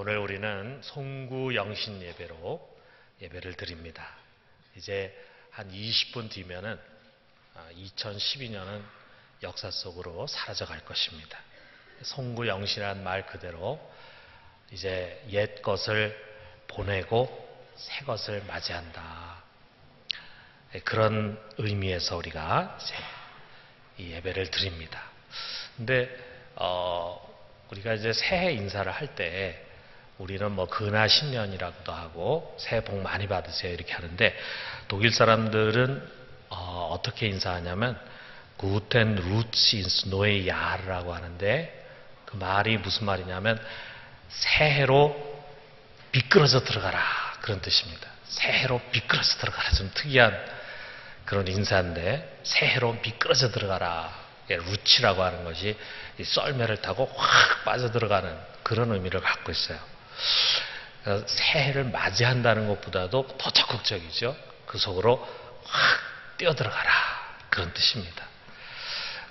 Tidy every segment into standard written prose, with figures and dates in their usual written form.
오늘 우리는 송구 영신 예배로 예배를 드립니다. 이제 한 20분 뒤면은 2012년은 역사 속으로 사라져 갈 것입니다. 송구 영신이라는 말 그대로 이제 옛 것을 보내고 새 것을 맞이한다. 그런 의미에서 우리가 이제 이 예배를 드립니다. 근데 우리가 이제 새해 인사를 할 때 우리는 뭐 근하 신년이라고도 하고 새해 복 많이 받으세요 이렇게 하는데 독일 사람들은 어떻게 인사하냐면 Guten Rutsch ins neue Jahr라고 하는데 그 말이 무슨 말이냐면 새해로 미끄러져 들어가라 그런 뜻입니다. 새해로 미끄러져 들어가라. 좀 특이한 그런 인사인데 새해로 미끄러져 들어가라. 루치라고 하는 것이 이 썰매를 타고 확 빠져들어가는 그런 의미를 갖고 있어요. 새해를 맞이한다는 것보다도 더 적극적이죠. 그 속으로 확 뛰어들어가라 그런 뜻입니다.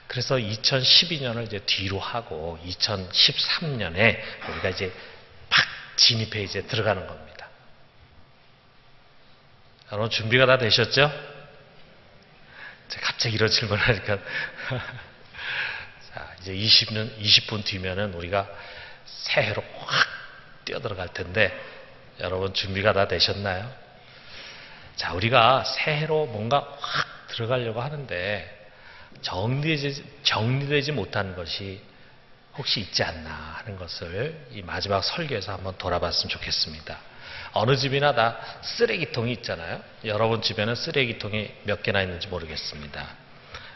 그래서 2012년을 이제 뒤로 하고 2013년에 우리가 이제 팍 진입해 이제 들어가는 겁니다. 여러분 준비가 다 되셨죠? 갑자기 이런 질문을 하니까 자, 이제 20분 뒤면은 우리가 새해로 확 뛰어들어갈 텐데 여러분 준비가 다 되셨나요? 자, 우리가 새해로 뭔가 확 들어가려고 하는데 정리되지 못한 것이 혹시 있지 않나 하는 것을 이 마지막 설교에서 한번 돌아봤으면 좋겠습니다. 어느 집이나 다 쓰레기통이 있잖아요. 여러분 집에는 쓰레기통이 몇 개나 있는지 모르겠습니다.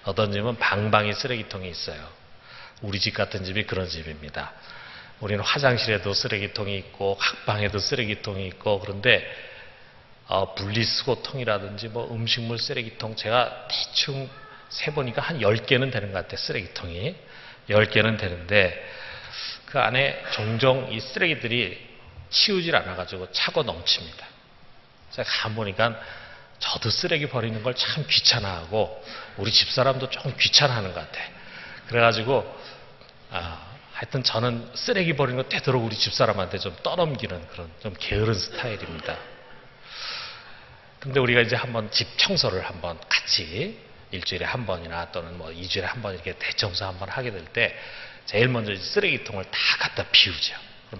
어떤 집은 방방이 쓰레기통이 있어요. 우리 집 같은 집이 그런 집입니다. 우리는 화장실에도 쓰레기통이 있고 각방에도 쓰레기통이 있고 그런데 분리수거통이라든지 뭐 음식물 쓰레기통 제가 대충 세보니까 한 10개는 되는 것 같아요. 쓰레기통이 10개는 되는데 그 안에 종종 이 쓰레기들이 치우질 않아가지고 차고 넘칩니다. 제가 가보니까 저도 쓰레기 버리는 걸 참 귀찮아하고 우리 집사람도 좀 귀찮아하는 것 같아. 그래가지고 하여튼 저는 쓰레기 버리는 거 되도록 우리 집사람한테 좀 떠넘기는 그런 좀 게으른 스타일입니다. 근데 우리가 이제 한번 집 청소를 한번 같이 일주일에 한 번이나 또는 뭐 2주일에 한 번 이렇게 대청소 한번 하게 될 때 제일 먼저 쓰레기통을 다 갖다 비우죠.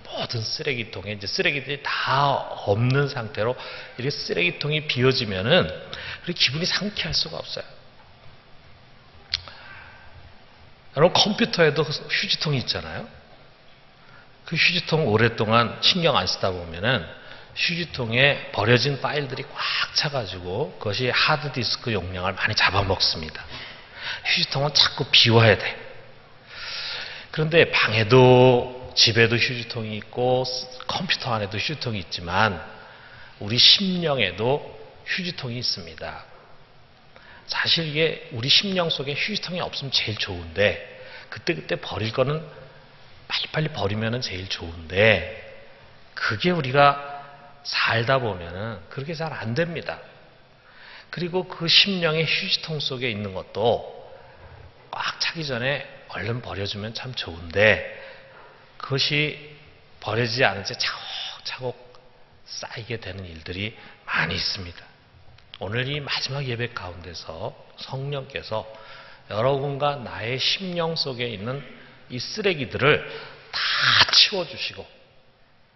모든 쓰레기통에 이제 쓰레기들이 다 없는 상태로 이렇게 쓰레기통이 비워지면은 기분이 상쾌할 수가 없어요. 여러분 컴퓨터에도 휴지통이 있잖아요. 그 휴지통 오랫동안 신경 안 쓰다 보면은 휴지통에 버려진 파일들이 꽉 차가지고 그것이 하드디스크 용량을 많이 잡아먹습니다. 휴지통은 자꾸 비워야 돼. 그런데 방에도 집에도 휴지통이 있고 컴퓨터 안에도 휴지통이 있지만 우리 심령에도 휴지통이 있습니다. 사실 이게 우리 심령 속에 휴지통이 없으면 제일 좋은데 그때 버릴 거는 빨리빨리 버리면 제일 좋은데 그게 우리가 살다 보면은 그렇게 잘 안 됩니다. 그리고 그 심령의 휴지통 속에 있는 것도 꽉 차기 전에 얼른 버려주면 참 좋은데 그것이 버려지지 않은 채 차곡차곡 쌓이게 되는 일들이 많이 있습니다. 오늘 이 마지막 예배 가운데서 성령께서 여러분과 나의 심령 속에 있는 이 쓰레기들을 다 치워주시고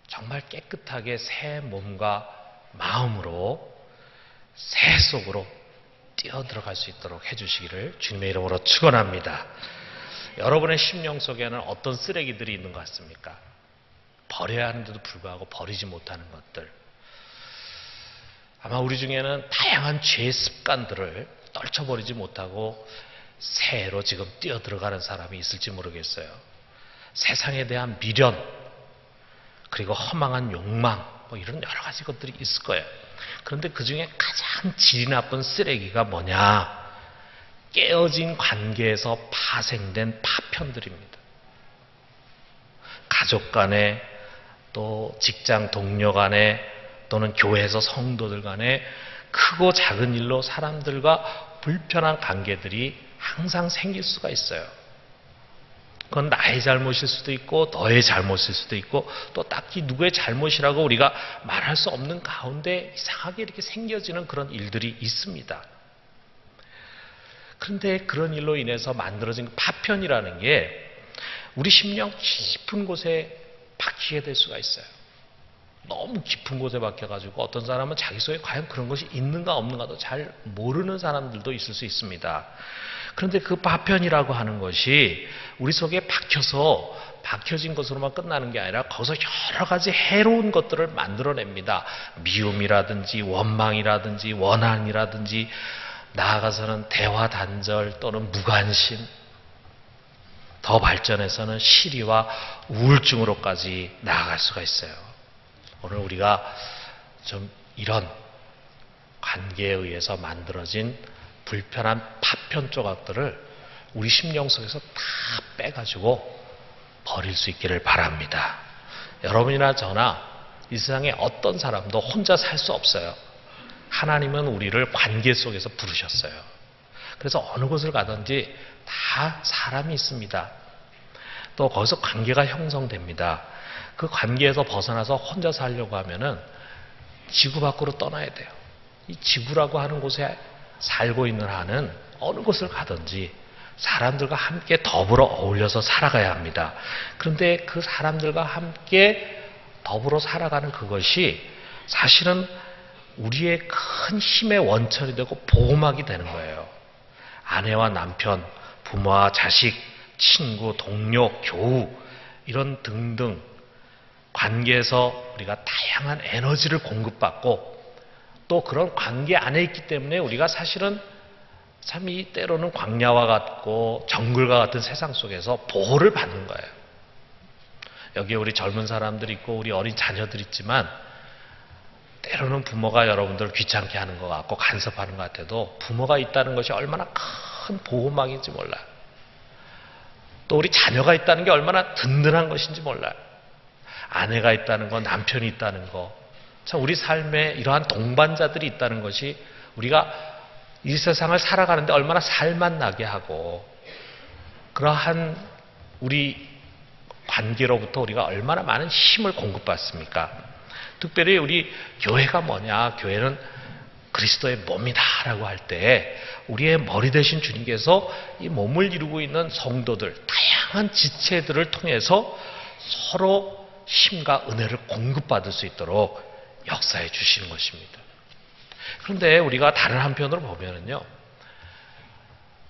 정말 깨끗하게 새 몸과 마음으로 새 속으로 뛰어들어갈 수 있도록 해주시기를 주님의 이름으로 축원합니다. 여러분의 심령 속에는 어떤 쓰레기들이 있는 것 같습니까? 버려야 하는데도 불구하고 버리지 못하는 것들. 아마 우리 중에는 다양한 죄 습관들을 떨쳐버리지 못하고 새해로 지금 뛰어들어가는 사람이 있을지 모르겠어요. 세상에 대한 미련 그리고 허망한 욕망 뭐 이런 여러 가지 것들이 있을 거예요. 그런데 그 중에 가장 질이 나쁜 쓰레기가 뭐냐? 깨어진 관계에서 파생된 파편들입니다. 가족 간에 또 직장 동료 간에 또는 교회에서 성도들 간에 크고 작은 일로 사람들과 불편한 관계들이 항상 생길 수가 있어요. 그건 나의 잘못일 수도 있고 너의 잘못일 수도 있고 또 딱히 누구의 잘못이라고 우리가 말할 수 없는 가운데 이상하게 이렇게 생겨지는 그런 일들이 있습니다. 그런데 그런 일로 인해서 만들어진 파편이라는 게 우리 심령 깊은 곳에 박히게 될 수가 있어요. 너무 깊은 곳에 박혀가지고 어떤 사람은 자기 속에 과연 그런 것이 있는가 없는가도 잘 모르는 사람들도 있을 수 있습니다. 그런데 그 파편이라고 하는 것이 우리 속에 박혀진 것으로만 끝나는 게 아니라 거기서 여러 가지 해로운 것들을 만들어냅니다. 미움이라든지 원망이라든지 원한이라든지 나아가서는 대화 단절 또는 무관심, 더 발전해서는 시리와 우울증으로까지 나아갈 수가 있어요. 오늘 우리가 좀 이런 관계에 의해서 만들어진 불편한 파편 조각들을 우리 심령 속에서 다 빼가지고 버릴 수 있기를 바랍니다. 여러분이나 저나 이 세상에 어떤 사람도 혼자 살 수 없어요. 하나님은 우리를 관계 속에서 부르셨어요. 그래서 어느 곳을 가든지 다 사람이 있습니다. 또 거기서 관계가 형성됩니다. 그 관계에서 벗어나서 혼자 살려고 하면은 지구 밖으로 떠나야 돼요. 이 지구라고 하는 곳에 살고 있는 한은 어느 곳을 가든지 사람들과 함께 더불어 어울려서 살아가야 합니다. 그런데 그 사람들과 함께 더불어 살아가는 그것이 사실은 우리의 큰 힘의 원천이 되고 보호막이 되는 거예요. 아내와 남편, 부모와 자식, 친구, 동료, 교우 이런 등등 관계에서 우리가 다양한 에너지를 공급받고 또 그런 관계 안에 있기 때문에 우리가 사실은 참 이 때로는 광야와 같고 정글과 같은 세상 속에서 보호를 받는 거예요. 여기에 우리 젊은 사람들 있고 우리 어린 자녀들 있지만 때로는 부모가 여러분들 귀찮게 하는 것 같고 간섭하는 것 같아도 부모가 있다는 것이 얼마나 큰 보호막인지 몰라요. 또 우리 자녀가 있다는 게 얼마나 든든한 것인지 몰라요. 아내가 있다는 거, 남편이 있다는 거. 참 우리 삶에 이러한 동반자들이 있다는 것이 우리가 이 세상을 살아가는데 얼마나 살맛나게 하고 그러한 우리 관계로부터 우리가 얼마나 많은 힘을 공급받습니까? 특별히 우리 교회가 뭐냐? 교회는 그리스도의 몸이다라고 할 때 우리의 머리 되신 주님께서 이 몸을 이루고 있는 성도들, 다양한 지체들을 통해서 서로 힘과 은혜를 공급받을 수 있도록 역사해 주시는 것입니다. 그런데 우리가 다른 한편으로 보면은요,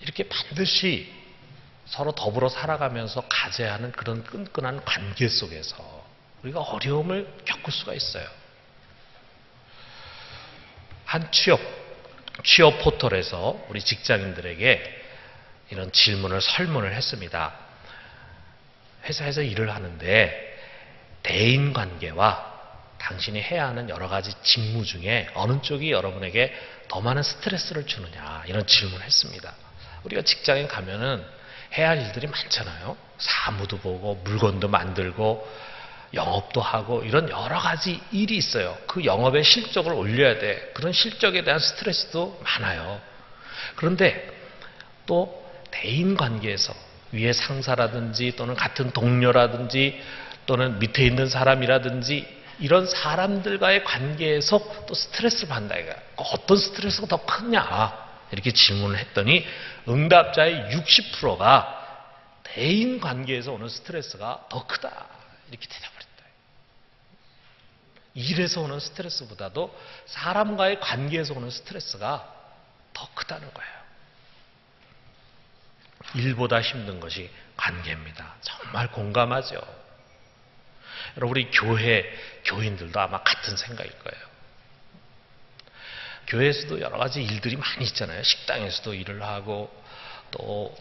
이렇게 반드시 서로 더불어 살아가면서 가져야 하는 그런 끈끈한 관계 속에서 우리가 어려움을 겪을 수가 있어요. 한 취업 포털에서 우리 직장인들에게 이런 설문을 했습니다. 회사에서 일을 하는데 대인 관계와 당신이 해야 하는 여러 가지 직무 중에 어느 쪽이 여러분에게 더 많은 스트레스를 주느냐 이런 질문을 했습니다. 우리가 직장에 가면은 해야 할 일들이 많잖아요. 사무도 보고 물건도 만들고 영업도 하고 이런 여러 가지 일이 있어요. 그 영업의 실적을 올려야 돼. 그런 실적에 대한 스트레스도 많아요. 그런데 또 대인 관계에서 위에 상사라든지 또는 같은 동료라든지 또는 밑에 있는 사람이라든지 이런 사람들과의 관계에서 또 스트레스를 받는다 이거야. 어떤 스트레스가 더 크냐 이렇게 질문을 했더니 응답자의 60%가 대인 관계에서 오는 스트레스가 더 크다 이렇게 대답을 했다. 일에서 오는 스트레스보다도 사람과의 관계에서 오는 스트레스가 더 크다는 거예요. 일보다 힘든 것이 관계입니다. 정말 공감하죠. 여러분 우리 교인들도 아마 같은 생각일 거예요. 교회에서도 여러 가지 일들이 많이 있잖아요. 식당에서도 일을 하고 또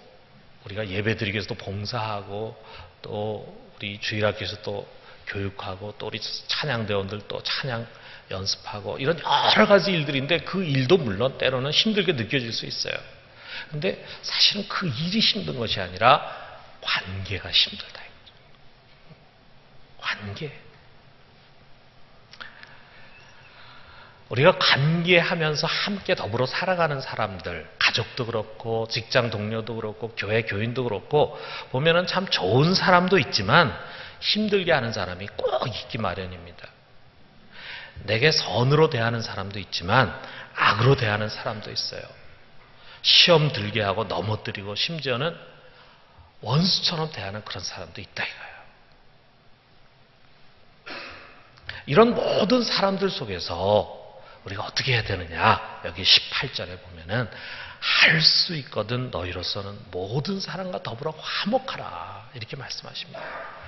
우리가 예배드리기 위해서도 봉사하고 또 우리 주일학교에서 또 교육하고 또 우리 찬양대원들 또 찬양 연습하고 이런 여러 가지 일들인데 그 일도 물론 때로는 힘들게 느껴질 수 있어요. 근데 사실은 그 일이 힘든 것이 아니라 관계가 힘들다. 관계. 우리가 관계하면서 함께 더불어 살아가는 사람들, 가족도 그렇고 직장 동료도 그렇고 교회 교인도 그렇고 보면은 참 좋은 사람도 있지만 힘들게 하는 사람이 꼭 있기 마련입니다. 내게 선으로 대하는 사람도 있지만 악으로 대하는 사람도 있어요. 시험 들게 하고 넘어뜨리고 심지어는 원수처럼 대하는 그런 사람도 있다 이거예요. 이런 모든 사람들 속에서 우리가 어떻게 해야 되느냐? 여기 18절에 보면은 할 수 있거든 너희로서는 모든 사람과 더불어 화목하라 이렇게 말씀하십니다.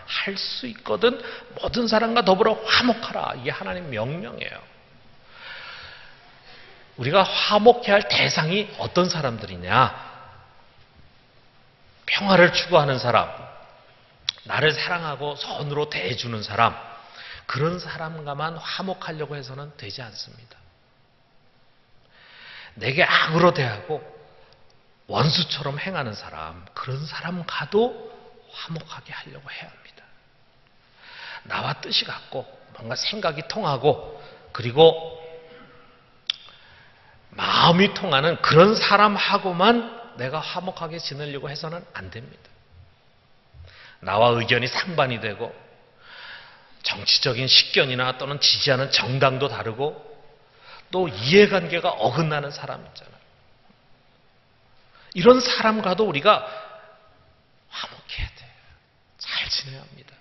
할 수 있거든 모든 사람과 더불어 화목하라. 이게 하나님 명령이에요. 우리가 화목해야 할 대상이 어떤 사람들이냐? 평화를 추구하는 사람, 나를 사랑하고 선으로 대해주는 사람, 그런 사람과만 화목하려고 해서는 되지 않습니다. 내게 악으로 대하고 원수처럼 행하는 사람, 그런 사람과도 화목하게 하려고 해야 합니다. 나와 뜻이 같고 뭔가 생각이 통하고 그리고 마음이 통하는 그런 사람하고만 내가 화목하게 지내려고 해서는 안 됩니다. 나와 의견이 상반이 되고 정치적인 식견이나 또는 지지하는 정당도 다르고 또 이해관계가 어긋나는 사람 있잖아요. 이런 사람과도 우리가 화목해야 돼요. 잘 지내야 합니다.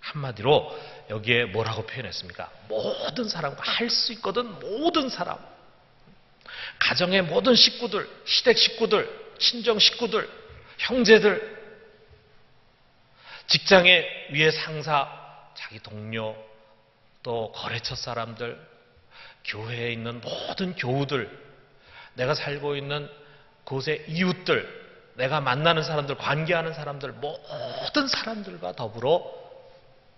한마디로 여기에 뭐라고 표현했습니까? 모든 사람과 할 수 있거든 모든 사람. 가정의 모든 식구들, 시댁 식구들, 친정 식구들, 형제들, 직장의 위에 상사, 자기 동료, 또 거래처 사람들, 교회에 있는 모든 교우들, 내가 살고 있는 곳의 이웃들, 내가 만나는 사람들, 관계하는 사람들, 모든 사람들과 더불어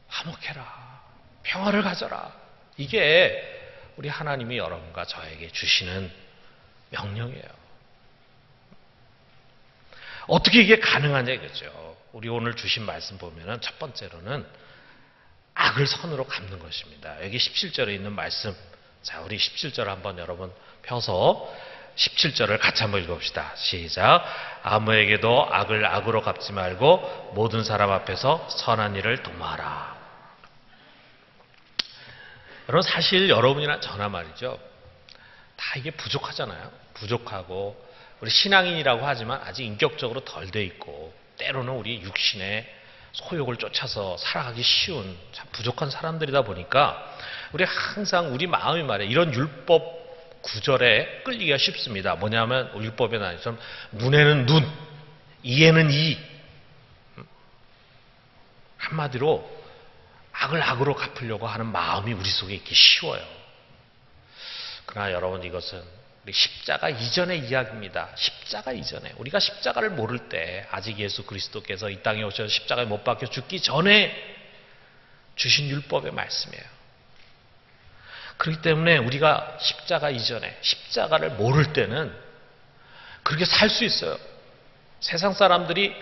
화목해라. 평화를 가져라. 이게 우리 하나님이 여러분과 저에게 주시는 명령이에요. 어떻게 이게 가능하냐 이거죠. 우리 오늘 주신 말씀 보면은 첫 번째로는 악을 선으로 갚는 것입니다. 여기 17절에 있는 말씀. 자, 우리 17절 한번 여러분 펴서 17절을 같이 한번 읽어봅시다. 시작. 아무에게도 악을 악으로 갚지 말고 모든 사람 앞에서 선한 일을 도모하라. 여러분 사실 여러분이나 저나 말이죠. 다 이게 부족하잖아요. 부족하고 우리 신앙인이라고 하지만 아직 인격적으로 덜 돼 있고 때로는 우리 육신의 소욕을 쫓아서 살아가기 쉬운 참 부족한 사람들이다 보니까 우리 항상 우리 마음이 말이에요. 이런 율법 구절에 끌리기가 쉽습니다. 뭐냐면 율법에 나와있던 눈에는 눈, 이에는 이. 한마디로 악을 악으로 갚으려고 하는 마음이 우리 속에 있기 쉬워요. 그러나 여러분 이것은 우리 십자가 이전의 이야기입니다. 십자가 이전에 우리가 십자가를 모를 때 아직 예수 그리스도께서 이 땅에 오셔서 십자가에 못 박혀 죽기 전에 주신 율법의 말씀이에요. 그렇기 때문에 우리가 십자가 이전에 십자가를 모를 때는 그렇게 살 수 있어요. 세상 사람들이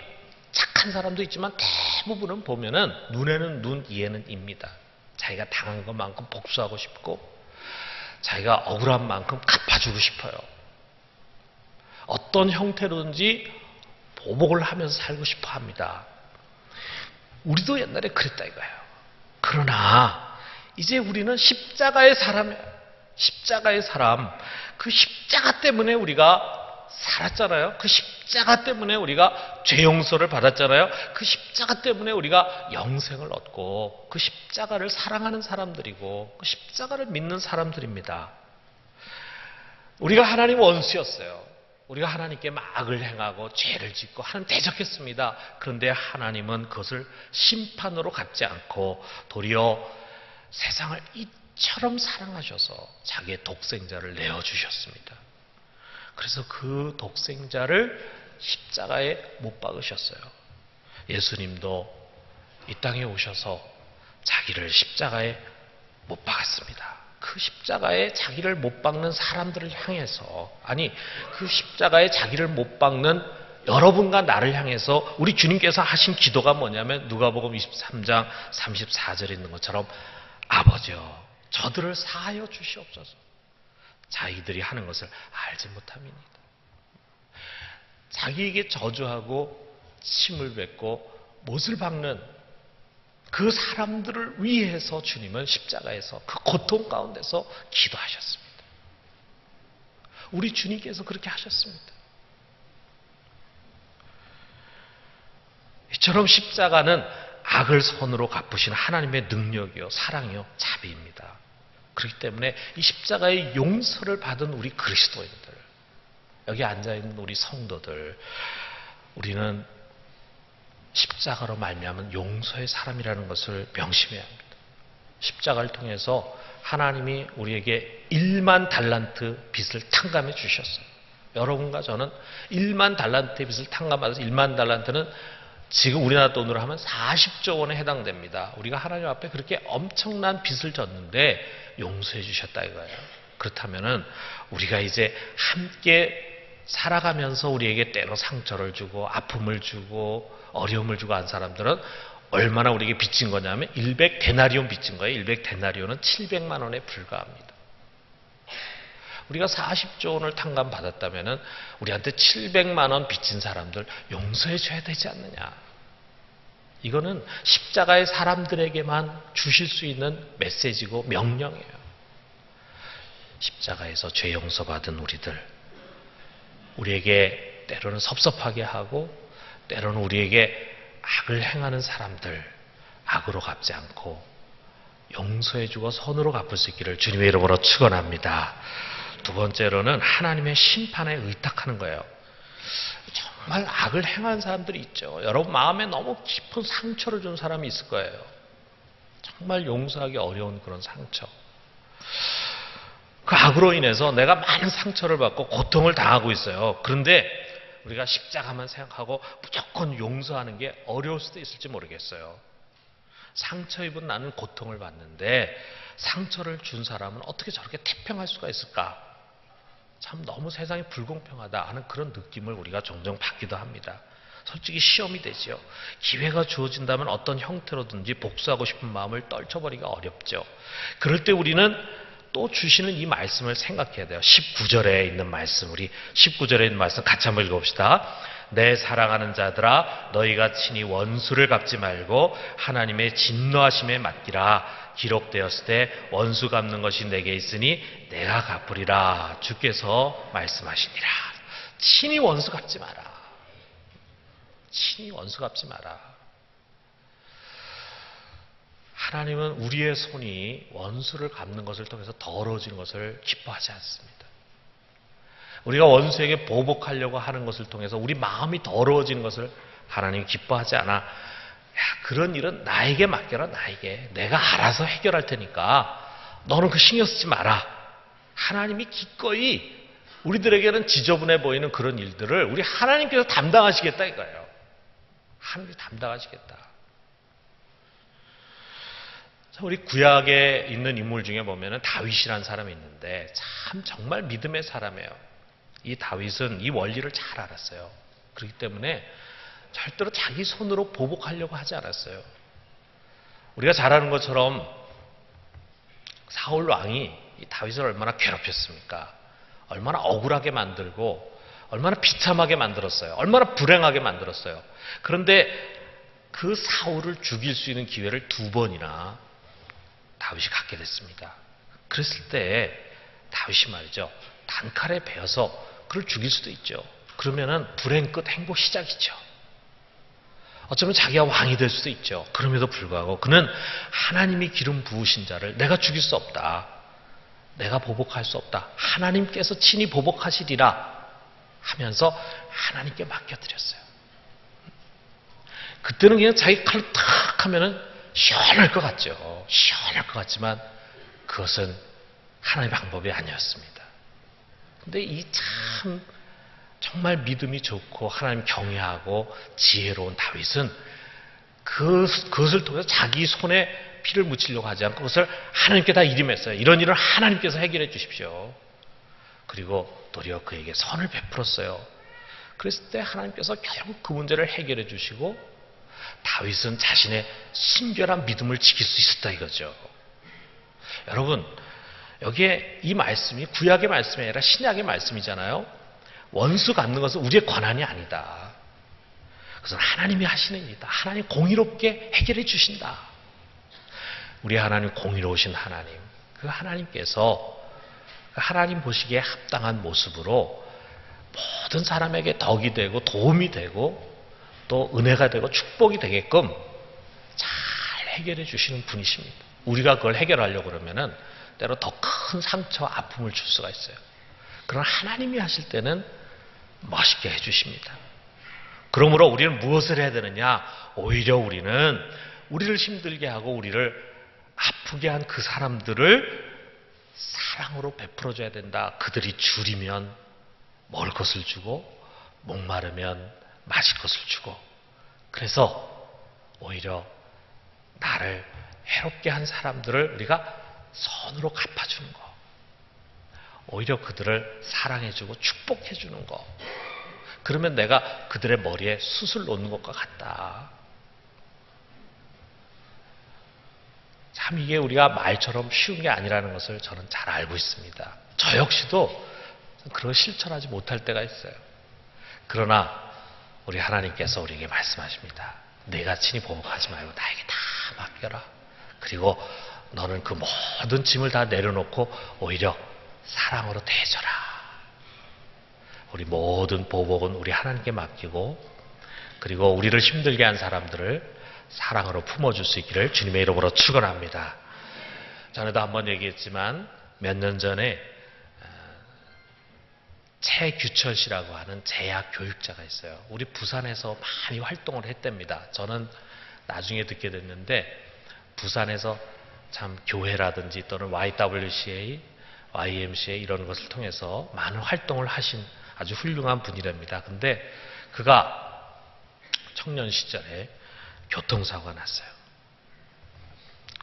착한 사람도 있지만 대부분은 보면은 눈에는 눈, 이에는 입니다. 자기가 당한 것만큼 복수하고 싶고 자기가 억울한 만큼 갚아주고 싶어요. 어떤 형태로든지 보복을 하면서 살고 싶어 합니다. 우리도 옛날에 그랬다 이거예요. 그러나 이제 우리는 십자가의 사람이에요. 십자가의 사람. 그 십자가 때문에 우리가 살았잖아요. 그 십자가 때문에 우리가 죄 용서를 받았잖아요. 그 십자가 때문에 우리가 영생을 얻고 그 십자가를 사랑하는 사람들이고 그 십자가를 믿는 사람들입니다. 우리가 하나님 원수였어요. 우리가 하나님께 악을 행하고 죄를 짓고 하나님 대적했습니다. 그런데 하나님은 그것을 심판으로 갖지 않고 도리어 세상을 이처럼 사랑하셔서 자기의 독생자를 내어주셨습니다. 그래서 그 독생자를 십자가에 못 박으셨어요. 예수님도 이 땅에 오셔서 자기를 십자가에 못 박았습니다. 그 십자가에 자기를 못 박는 사람들을 향해서, 아니 그 십자가에 자기를 못 박는 여러분과 나를 향해서 우리 주님께서 하신 기도가 뭐냐면 누가복음 23장 34절에 있는 것처럼 아버지여 저들을 사하여 주시옵소서. 자기들이 하는 것을 알지 못함이니이다. 자기에게 저주하고 침을 뱉고 못을 박는 그 사람들을 위해서 주님은 십자가에서 그 고통 가운데서 기도하셨습니다. 우리 주님께서 그렇게 하셨습니다. 이처럼 십자가는 악을 선으로 갚으시는 하나님의 능력이요, 사랑이요, 자비입니다. 그렇기 때문에 이 십자가의 용서를 받은 우리 그리스도인들, 여기 앉아있는 우리 성도들, 우리는 십자가로 말미암은 용서의 사람이라는 것을 명심해야 합니다. 십자가를 통해서 하나님이 우리에게 1만 달란트 빚을 탕감해 주셨어요. 여러분과 저는 1만 달란트의 빚을 탕감받아서 1만 달란트는 지금 우리나라 돈으로 하면 40조 원에 해당됩니다. 우리가 하나님 앞에 그렇게 엄청난 빚을 졌는데 용서해 주셨다 이거예요. 그렇다면은 우리가 이제 함께 살아가면서 우리에게 때로 상처를 주고 아픔을 주고 어려움을 주고 한 사람들은 얼마나 우리에게 빚진 거냐면 100데나리온 빚진 거예요. 100데나리온은 700만 원에 불과합니다. 우리가 40조 원을 탕감받았다면 우리한테 700만 원 빚진 사람들 용서해 줘야 되지 않느냐. 이거는 십자가의 사람들에게만 주실 수 있는 메시지고 명령이에요. 십자가에서 죄 용서받은 우리에게 때로는 섭섭하게 하고 때로는 우리에게 악을 행하는 사람들 악으로 갚지 않고 용서해주고 선으로 갚을 수 있기를 주님의 이름으로 축원합니다. 두 번째로는 하나님의 심판에 의탁하는 거예요. 정말 악을 행한 사람들이 있죠. 여러분 마음에 너무 깊은 상처를 준 사람이 있을 거예요. 정말 용서하기 어려운 그런 상처. 그 악으로 인해서 내가 많은 상처를 받고 고통을 당하고 있어요. 그런데 우리가 십자가만 생각하고 무조건 용서하는 게 어려울 수도 있을지 모르겠어요. 상처 입은 나는 고통을 받는데 상처를 준 사람은 어떻게 저렇게 태평할 수가 있을까? 참 너무 세상이 불공평하다 하는 그런 느낌을 우리가 종종 받기도 합니다. 솔직히 시험이 되지요. 기회가 주어진다면 어떤 형태로든지 복수하고 싶은 마음을 떨쳐버리기가 어렵죠. 그럴 때 우리는 또 주시는 이 말씀을 생각해야 돼요. 19절에 있는 말씀, 우리 19절에 있는 말씀 같이 한번 읽어봅시다. 내 사랑하는 자들아 너희가 친히 원수를 갚지 말고 하나님의 진노하심에 맡기라. 기록되었을 때 원수 갚는 것이 내게 있으니 내가 갚으리라. 주께서 말씀하시니라. 친히 원수 갚지 마라. 친히 원수 갚지 마라. 하나님은 우리의 손이 원수를 갚는 것을 통해서 더러워지는 것을 기뻐하지 않습니다. 우리가 원수에게 보복하려고 하는 것을 통해서 우리 마음이 더러워지는 것을 하나님이 기뻐하지 않아. 야, 그런 일은 나에게 맡겨라. 나에게. 내가 알아서 해결할 테니까 너는 그 신경 쓰지 마라. 하나님이 기꺼이 우리들에게는 지저분해 보이는 그런 일들을 우리 하나님께서 담당하시겠다 이거예요. 하나님이 담당하시겠다. 우리 구약에 있는 인물 중에 보면은 다윗이라는 사람이 있는데 참 정말 믿음의 사람이에요. 이 다윗은 이 원리를 잘 알았어요. 그렇기 때문에 절대로 자기 손으로 보복하려고 하지 않았어요. 우리가 잘 아는 것처럼 사울 왕이 이 다윗을 얼마나 괴롭혔습니까? 얼마나 억울하게 만들고 얼마나 비참하게 만들었어요. 얼마나 불행하게 만들었어요. 그런데 그 사울을 죽일 수 있는 기회를 2번이나 다윗이 갖게 됐습니다. 그랬을 때 다윗이 말이죠. 단칼에 베어서 그를 죽일 수도 있죠. 그러면은 불행 끝 행복 시작이죠. 어쩌면 자기가 왕이 될 수도 있죠. 그럼에도 불구하고 그는 하나님이 기름 부으신 자를 내가 죽일 수 없다. 내가 보복할 수 없다. 하나님께서 친히 보복하시리라 하면서 하나님께 맡겨드렸어요. 그때는 그냥 자기 칼로 탁 하면은 시원할 것 같죠. 시원할 것 같지만 그것은 하나님의 방법이 아니었습니다. 근데 이 참 정말 믿음이 좋고 하나님 경외하고 지혜로운 다윗은 그것을 통해서 자기 손에 피를 묻히려고 하지 않고 그것을 하나님께 다 일임했어요. 이런 일을 하나님께서 해결해 주십시오. 그리고 도리어 그에게 선을 베풀었어요. 그랬을 때 하나님께서 결국 그 문제를 해결해 주시고 다윗은 자신의 순결한 믿음을 지킬 수 있었다 이거죠. 여러분 여기에 이 말씀이 구약의 말씀이 아니라 신약의 말씀이잖아요. 원수 갚는 것은 우리의 권한이 아니다. 그것은 하나님이 하시는 일이다. 하나님 공의롭게 해결해 주신다. 우리 하나님 공의로우신 하나님. 그 하나님께서 하나님 보시기에 합당한 모습으로 모든 사람에게 덕이 되고 도움이 되고 또 은혜가 되고 축복이 되게끔 잘 해결해 주시는 분이십니다. 우리가 그걸 해결하려고 그러면은 때로 더 큰 상처, 아픔을 줄 수가 있어요. 그러나 하나님이 하실 때는 멋있게 해주십니다. 그러므로 우리는 무엇을 해야 되느냐? 오히려 우리는 우리를 힘들게 하고 우리를 아프게 한 그 사람들을 사랑으로 베풀어줘야 된다. 그들이 줄이면 먹을 것을 주고 목마르면 마실 것을 주고 그래서 오히려 나를 해롭게 한 사람들을 우리가 선으로 갚아주는 거. 오히려 그들을 사랑해주고 축복해주는 거. 그러면 내가 그들의 머리에 숯을 놓는 것과 같다. 참 이게 우리가 말처럼 쉬운 게 아니라는 것을 저는 잘 알고 있습니다. 저 역시도 그걸 실천하지 못할 때가 있어요. 그러나 우리 하나님께서 우리에게 말씀하십니다. 내가 친히 보복하지 말고 나에게 다 맡겨라. 그리고 너는 그 모든 짐을 다 내려놓고 오히려 사랑으로 대해줘라. 우리 모든 보복은 우리 하나님께 맡기고 그리고 우리를 힘들게 한 사람들을 사랑으로 품어줄 수 있기를 주님의 이름으로 축원합니다. 전에도 한번 얘기했지만 몇 년 전에 최규철 씨라고 하는 제약 교육자가 있어요. 우리 부산에서 많이 활동을 했답니다. 저는 나중에 듣게 됐는데 부산에서 참 교회라든지 또는 YWCA, YMCA 이런 것을 통해서 많은 활동을 하신 아주 훌륭한 분이랍니다. 근데 그가 청년 시절에 교통사고가 났어요.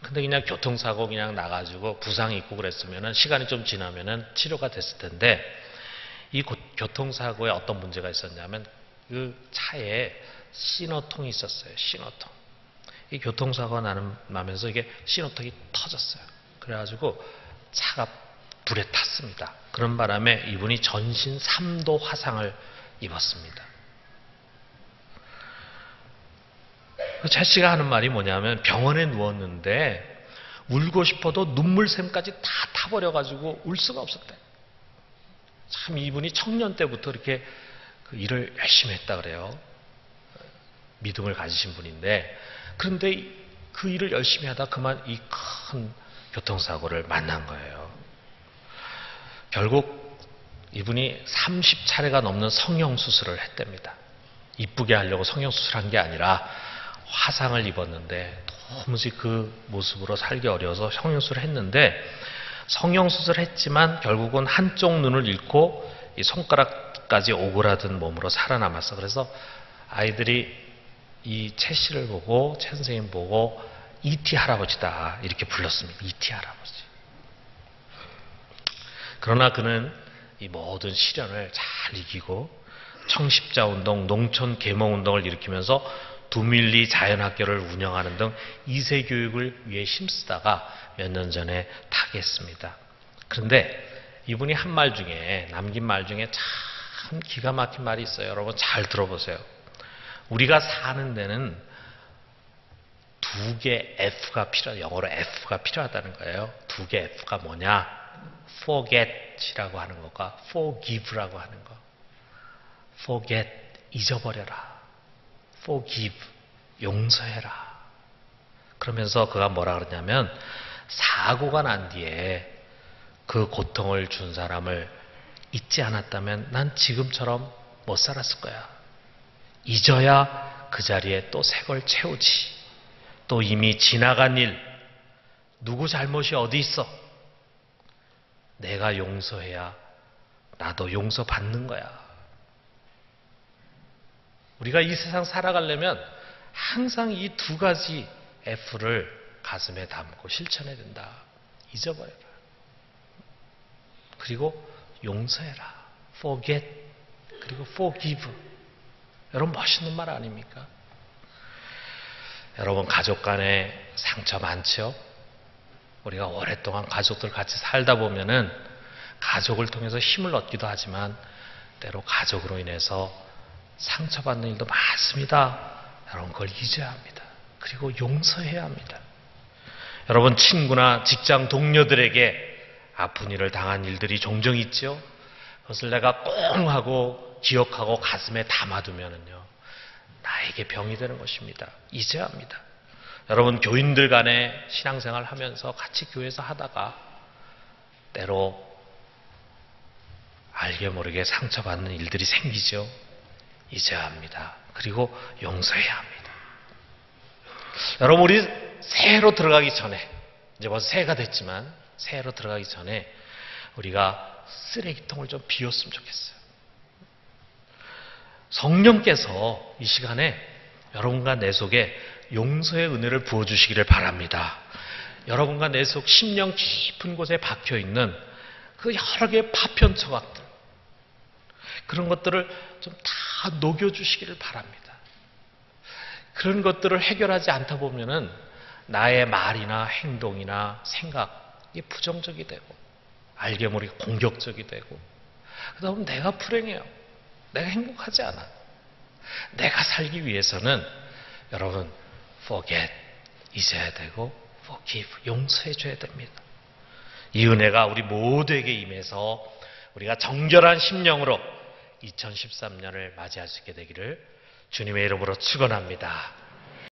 근데 그냥 교통사고 그냥 나가지고 부상이 있고 그랬으면은 시간이 좀 지나면은 치료가 됐을 텐데 이 교통사고에 어떤 문제가 있었냐면 그 차에 신호통이 있었어요. 신호통. 이 교통사고가 나면서 이게 신호통이 터졌어요. 그래가지고 차가 불에 탔습니다. 그런 바람에 이분이 전신 3도 화상을 입었습니다. 최 씨가 하는 말이 뭐냐면 병원에 누웠는데 울고 싶어도 눈물샘까지 다 타버려가지고 울 수가 없었대. 참 이분이 청년 때부터 이렇게 그 일을 열심히 했다 그래요. 믿음을 가지신 분인데 그런데 그 일을 열심히 하다 그만 이 큰 교통사고를 만난 거예요. 결국 이분이 30차례가 넘는 성형수술을 했답니다. 이쁘게 하려고 성형수술한 게 아니라 화상을 입었는데 도무지 그 모습으로 살기 어려워서 성형수술을 했는데 성형수술을 했지만 결국은 한쪽 눈을 잃고 이 손가락까지 오그라든 몸으로 살아남았어. 그래서 아이들이 이 최 씨를 보고 최 선생님 보고 E.T. 할아버지다 이렇게 불렀습니다. E.T. 할아버지. 그러나 그는 이 모든 시련을 잘 이기고 청십자운동, 농촌 계몽운동을 일으키면서 두밀리 자연학교를 운영하는 등 2세 교육을 위해 힘쓰다가 몇 년 전에 타계했습니다. 그런데 이분이 한 말 중에 남긴 말 중에 참 기가 막힌 말이 있어요. 여러분 잘 들어보세요. 우리가 사는 데는 두 개 F가 필요하다. 영어로 F가 필요하다는 거예요. 두 개 F가 뭐냐? forget이라고 하는 것과 forgive라고 하는 것. forget, 잊어버려라. forgive, 용서해라. 그러면서 그가 뭐라 그러냐면 사고가 난 뒤에 그 고통을 준 사람을 잊지 않았다면 난 지금처럼 못 살았을 거야. 잊어야 그 자리에 또 새 걸 채우지. 또 이미 지나간 일, 누구 잘못이 어디 있어? 내가 용서해야 나도 용서받는 거야. 우리가 이 세상 살아가려면 항상 이 두 가지 F를 가슴에 담고 실천해야 된다. 잊어버려라. 그리고 용서해라. forget. 그리고 forgive. 여러분 멋있는 말 아닙니까? 여러분 가족 간에 상처 많죠? 우리가 오랫동안 가족들 같이 살다 보면은 가족을 통해서 힘을 얻기도 하지만 때로 가족으로 인해서 상처받는 일도 많습니다. 여러분 그걸 잊어야 합니다. 그리고 용서해야 합니다. 여러분 친구나 직장 동료들에게 아픈 일을 당한 일들이 종종 있죠. 그것을 내가 꽁 하고 기억하고 가슴에 담아두면은요 나에게 병이 되는 것입니다. 잊어야 합니다. 여러분 교인들 간에 신앙생활 하면서 같이 교회에서 하다가 때로 알게 모르게 상처받는 일들이 생기죠. 잊어야 합니다. 그리고 용서해야 합니다. 여러분 우리 새해로 들어가기 전에 이제 벌써 새해가 됐지만 새해로 들어가기 전에 우리가 쓰레기통을 좀 비웠으면 좋겠어요. 성령께서 이 시간에 여러분과 내 속에 용서의 은혜를 부어주시기를 바랍니다. 여러분과 내 속 심령 깊은 곳에 박혀있는 그 여러 개의 파편 조각들 그런 것들을 좀 다 녹여주시기를 바랍니다. 그런 것들을 해결하지 않다 보면은 나의 말이나 행동이나 생각이 부정적이 되고 알게 모르게 공격적이 되고 그러다 보면 내가 불행해요. 내가 행복하지 않아. 내가 살기 위해서는 여러분 forget 잊어야 되고 forgive 용서해 줘야 됩니다. 이 은혜가 우리 모두에게 임해서 우리가 정결한 심령으로 2013년을 맞이할 수 있게 되기를 주님의 이름으로 축원합니다.